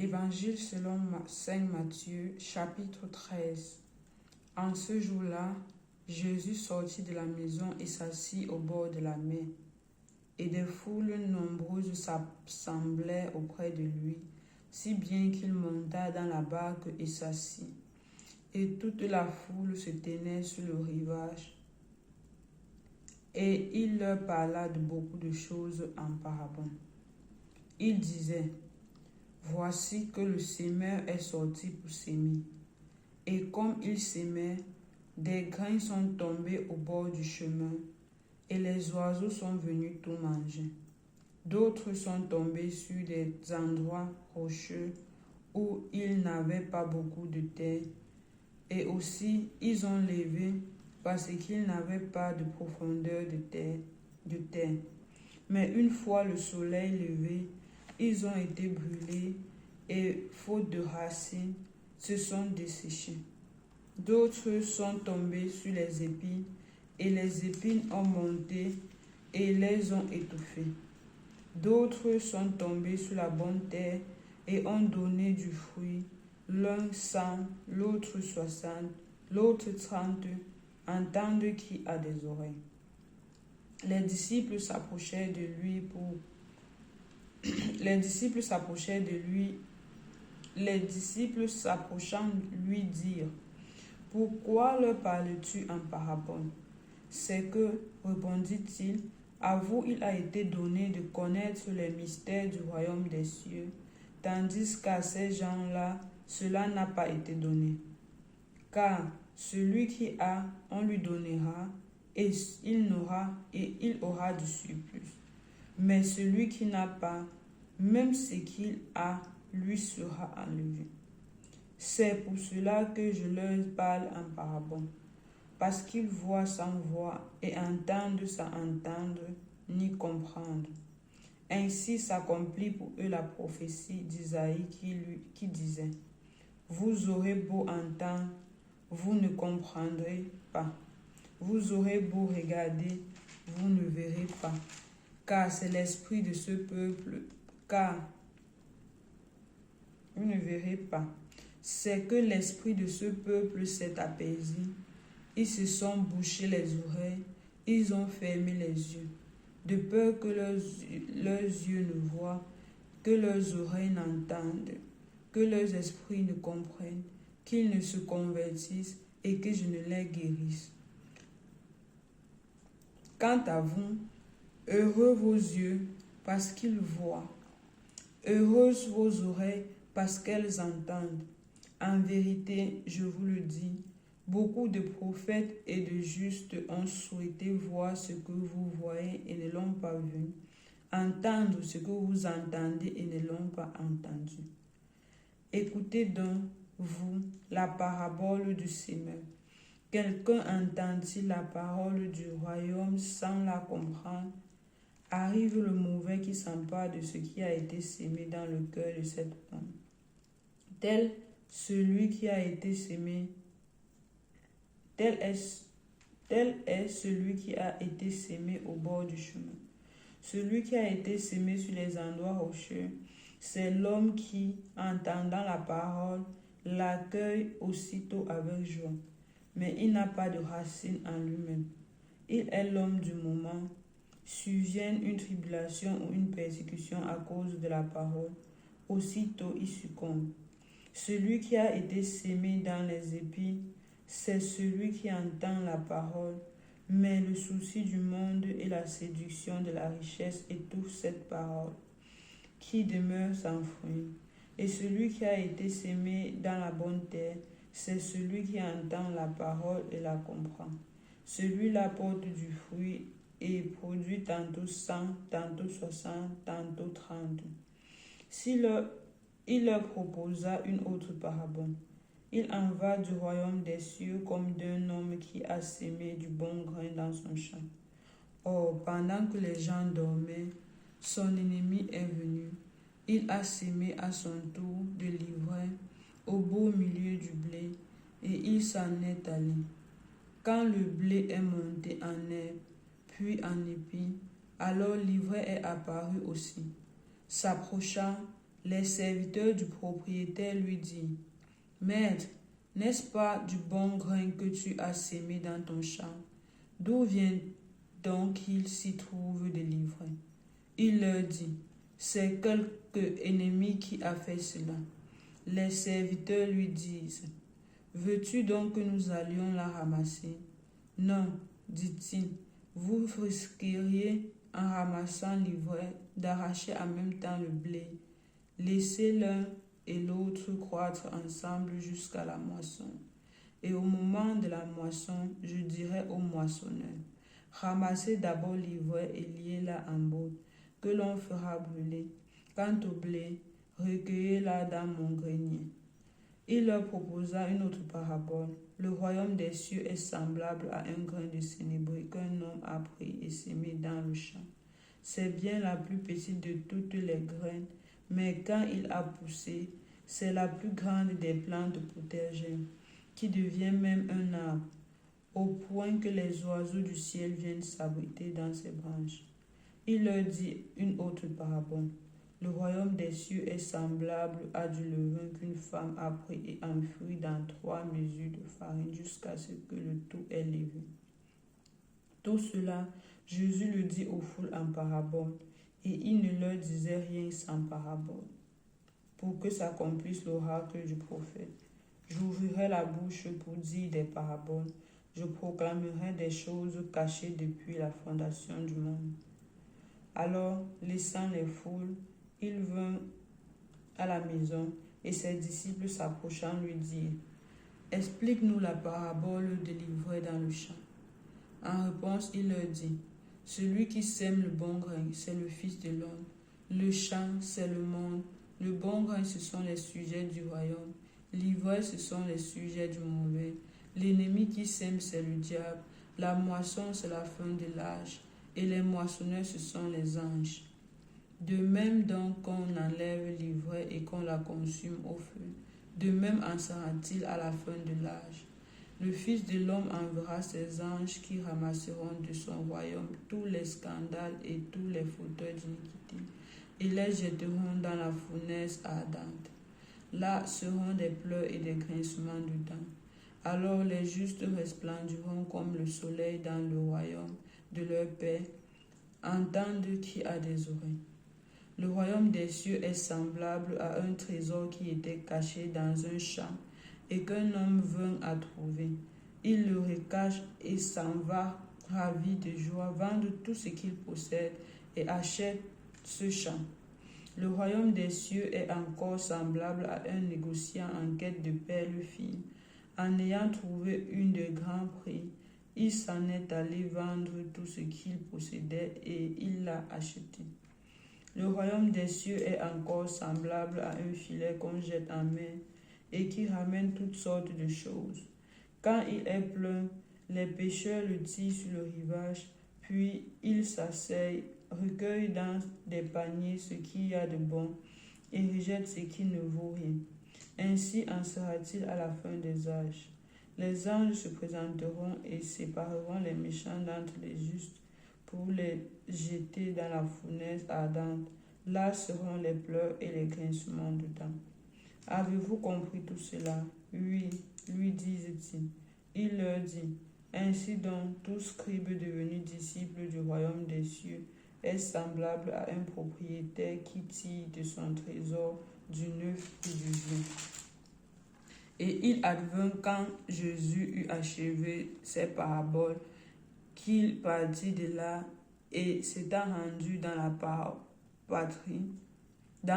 Évangile selon Saint Matthieu, chapitre 13. En ce jour-là, Jésus sortit de la maison et s'assit au bord de la mer. Et des foules nombreuses s'assemblaient auprès de lui, si bien qu'il monta dans la barque et s'assit. Et toute la foule se tenait sur le rivage. Et il leur parla de beaucoup de choses en paraboles. Il disait: Voici que le semeur est sorti pour s'aimer. Et comme il s'aimait, des grains sont tombés au bord du chemin, et les oiseaux sont venus tout manger. D'autres sont tombés sur des endroits rocheux où il n'avait pas beaucoup de terre, et aussi ils ont levé parce qu'il n'avait pas de profondeur de terre. Mais une fois le soleil levé, ils ont été brûlés et, faute de racines, se sont desséchés. D'autres sont tombés sur les épines, et les épines ont monté et les ont étouffés. D'autres sont tombés sur la bonne terre et ont donné du fruit, l'un 100, l'autre 60, l'autre 30, entendre qui a des oreilles. Les disciples s'approchant lui dirent: Pourquoi leur parles-tu en parabole? C'est que, répondit-il, à vous il a été donné de connaître les mystères du royaume des cieux, tandis qu'à ces gens-là, cela n'a pas été donné. Car celui qui a, on lui donnera, et il aura du surplus. Mais celui qui n'a pas, même ce qu'il a, lui sera enlevé. C'est pour cela que je leur parle en parabole, parce qu'ils voient sans voir et entendent sans entendre ni comprendre. Ainsi s'accomplit pour eux la prophétie d'Isaïe qui disait: Vous aurez beau entendre, vous ne comprendrez pas. Vous aurez beau regarder, vous ne verrez pas. Car c'est l'esprit de ce peuple, vous ne verrez pas. C'est que l'esprit de ce peuple s'est apaisé. Ils se sont bouchés les oreilles, ils ont fermé les yeux, de peur que leurs yeux ne voient, que leurs oreilles n'entendent, que leurs esprits ne comprennent, qu'ils ne se convertissent et que je ne les guérisse. Quant à vous, heureux vos yeux parce qu'ils voient, heureuses vos oreilles parce qu'elles entendent. En vérité, je vous le dis, beaucoup de prophètes et de justes ont souhaité voir ce que vous voyez et ne l'ont pas vu, entendre ce que vous entendez et ne l'ont pas entendu. Écoutez donc, vous, la parabole du semeur. Quelqu'un entendit la parole du royaume sans la comprendre. Arrive le mauvais qui s'empare de ce qui a été sémé dans le cœur de cet homme. Tel est celui qui a été sémé au bord du chemin. Celui qui a été sémé sur les endroits rocheux, c'est l'homme qui, entendant la parole, l'accueille aussitôt avec joie. Mais il n'a pas de racine en lui-même. Il est l'homme du moment. Survienne une tribulation ou une persécution à cause de la parole, aussitôt il succombe. Celui qui a été sémé dans les épines, c'est celui qui entend la parole, mais le souci du monde et la séduction de la richesse étouffent cette parole, qui demeure sans fruit. Et celui qui a été sémé dans la bonne terre, c'est celui qui entend la parole et la comprend. Celui-là porte du fruit et produit tantôt 100, tantôt 60, tantôt 30. Il leur proposa une autre parabole. Il en va du royaume des cieux comme d'un homme qui a sémé du bon grain dans son champ. Or, pendant que les gens dormaient, son ennemi est venu. Il a sémé à son tour de l'ivraie au beau milieu du blé, et il s'en est allé. Quand le blé est monté en herbe, puis en épis, alors l'ivraie est apparue aussi. S'approchant, Les serviteurs du propriétaire lui dirent: Maître, n'est-ce pas du bon grain que tu as sémé dans ton champ? D'où vient donc qu'il s'y trouve de l'ivraie? Il leur dit: C'est quelque ennemi qui a fait cela. Les serviteurs lui disent: Veux-tu donc que nous allions la ramasser? Non, dit-il, vous risqueriez, en ramassant l'ivraie, d'arracher en même temps le blé. Laissez l'un et l'autre croître ensemble jusqu'à la moisson. Et au moment de la moisson, je dirai au moissonneur: Ramassez d'abord l'ivraie et liez-la en bottes, que l'on fera brûler. Quant au blé, recueillez-la dans mon grenier. Il leur proposa une autre parabole. Le royaume des cieux est semblable à un grain de sénébré qu'un homme a pris et semé dans le champ. C'est bien la plus petite de toutes les graines, mais quand il a poussé, c'est la plus grande des plantes potagères, qui devient même un arbre, au point que les oiseaux du ciel viennent s'abriter dans ses branches. Il leur dit une autre parabole. Le royaume des cieux est semblable à du levain qu'une femme a pris et enfoui dans 3 mesures de farine jusqu'à ce que le tout ait levé. Tout cela, Jésus le dit aux foules en parabole, et il ne leur disait rien sans parabole, pour que s'accomplisse l'oracle du prophète. J'ouvrirai la bouche pour dire des paraboles, je proclamerai des choses cachées depuis la fondation du monde. Alors, laissant les foules, il vint à la maison, et ses disciples s'approchant lui dirent: Explique-nous la parabole de l'ivraie dans le champ. En réponse, il leur dit: Celui qui sème le bon grain, c'est le Fils de l'homme. Le champ, c'est le monde. Le bon grain, ce sont les sujets du royaume. L'ivraie, ce sont les sujets du mauvais. L'ennemi qui sème, c'est le diable. La moisson, c'est la fin de l'âge. Et les moissonneurs, ce sont les anges. De même donc qu'on enlève l'ivraie et qu'on la consume au feu, de même en sera-t-il à la fin de l'âge. Le Fils de l'homme enverra ses anges qui ramasseront de son royaume tous les scandales et tous les fauteurs d'iniquité, et les jetteront dans la fournaise ardente. Là seront des pleurs et des grincements de dents. Alors les justes resplendiront comme le soleil dans le royaume de leur Père. Entendez qui a des oreilles. Le royaume des cieux est semblable à un trésor qui était caché dans un champ et qu'un homme vint à trouver. Il le recache et s'en va ravi de joie, vendre tout ce qu'il possède et achète ce champ. Le royaume des cieux est encore semblable à un négociant en quête de perles fines. En ayant trouvé une de grand prix, il s'en est allé vendre tout ce qu'il possédait et il l'a acheté. Le royaume des cieux est encore semblable à un filet qu'on jette en mer et qui ramène toutes sortes de choses. Quand il est plein, les pêcheurs le tirent sur le rivage, puis ils s'asseyent, recueillent dans des paniers ce qu'il y a de bon et rejettent ce qui ne vaut rien. Ainsi en sera-t-il à la fin des âges. Les anges se présenteront et sépareront les méchants d'entre les justes pour les jeter dans la fournaise ardente. Là seront les pleurs et les grincements de dents. Avez-vous compris tout cela? Oui, lui disent-ils. Il leur dit: Ainsi donc, tout scribe devenu disciple du royaume des cieux est semblable à un propriétaire qui tire de son trésor du neuf et du vieux. Et il advint quand Jésus eut achevé ses paraboles, qu'il partit de là et s'étant rendu dans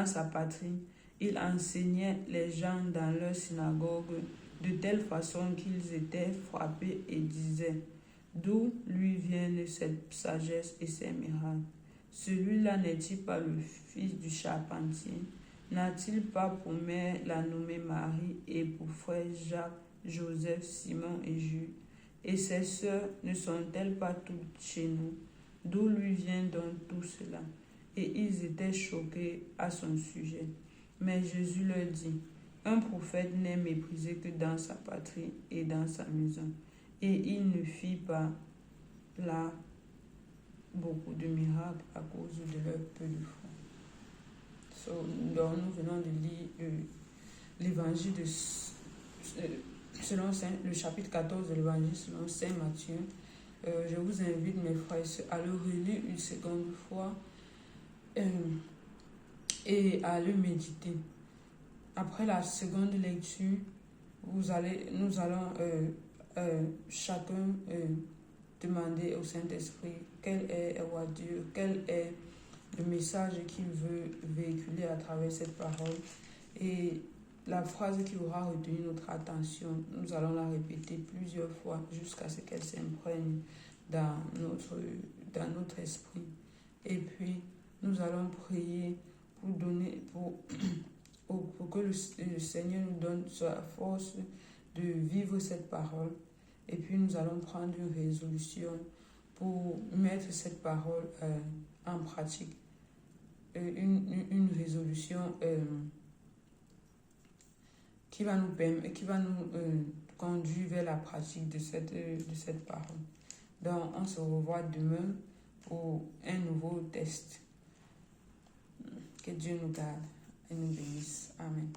sa patrie, il enseignait les gens dans leur synagogue de telle façon qu'ils étaient frappés et disaient: D'où lui viennent cette sagesse et ces miracles? Celui-là n'est-il pas le fils du charpentier? N'a-t-il pas pour mère la nommée Marie et pour frères Jacques, Joseph, Simon et Jude? Et ses sœurs ne sont-elles pas toutes chez nous? D'où lui vient donc tout cela? Et ils étaient choqués à son sujet. Mais Jésus leur dit: Un prophète n'est méprisé que dans sa patrie et dans sa maison. Et il ne fit pas là beaucoup de miracles à cause de leur peu de foi. Donc, nous venons de lire l'évangile selon le chapitre 14 de l'évangile selon Saint Matthieu. Je vous invite, mes frères et sœurs, à le relire une seconde fois et à le méditer. Après la seconde lecture, nous allons chacun demander au Saint-Esprit quel est le message qu'il veut véhiculer à travers cette parole. Et la phrase qui aura retenu notre attention, nous allons la répéter plusieurs fois jusqu'à ce qu'elle s'imprègne dans notre esprit. Et puis, nous allons prier pour que le Seigneur nous donne sa force de vivre cette parole. Et puis, nous allons prendre une résolution pour mettre cette parole en pratique. Une résolution qui va nous conduire vers la pratique de cette parole. Donc, on se revoit demain pour un nouveau test. Que Dieu nous garde et nous bénisse. Amen.